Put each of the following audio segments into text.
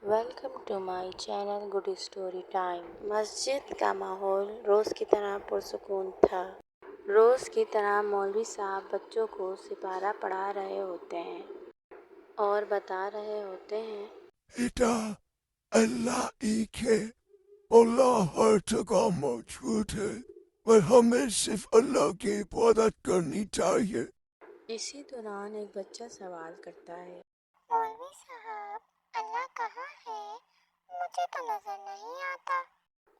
Welcome to my channel good story time. مسجد کا ماحول روز کی طرح پرسکون تھا۔ روز کی طرح مولوی صاحب بچوں کو سپارہ پڑھا رہے ہوتے ہیں اور بتا رہے ہوتے ہیں، بیٹا، اللہ ایک ہے، اللہ ہر جگہ موجود ہے، پر ہمیں صرف اللہ کی عبادت کرنی چاہیے۔ اسی دوران ایک بچہ سوال کرتا ہے، مولوی صاحب، اللہ کہاں ہے؟ مجھے تو نظر نہیں آتا۔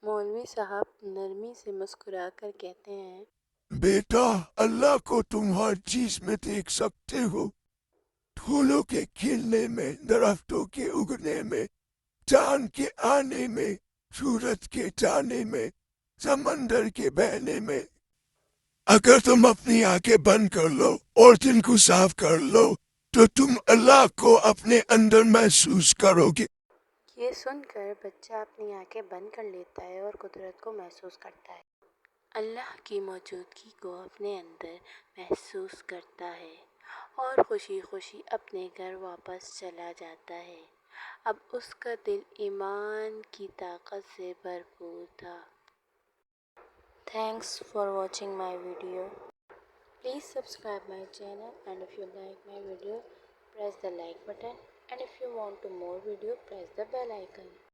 مولوی صاحب نرمی سے مسکرا کر کہتے ہیں، بیٹا، اللہ کو تم ہر چیز میں دیکھ سکتے ہو، پھولوں کے کھلنے میں، درختوں کے اگنے میں، چاند کے آنے میں، سورج کے جانے میں، سمندر کے بہنے میں۔ اگر تم اپنی آنکھیں بند کر لو اور دل کو صاف کر لو تو تم اللہ کو اپنے اندر محسوس کرو گے۔ یہ سن کر بچہ اپنی آنکھیں بند کر لیتا ہے اور قدرت کو محسوس کرتا ہے۔ اللہ کی موجودگی کو اپنے اندر محسوس کرتا ہے اور خوشی خوشی اپنے گھر واپس چلا جاتا ہے۔ اب اس کا دل ایمان کی طاقت سے بھرپور تھا۔ Thanks for watching my video. Please subscribe my channel and if you like my video, press the like button and if you want to more video, press the bell icon.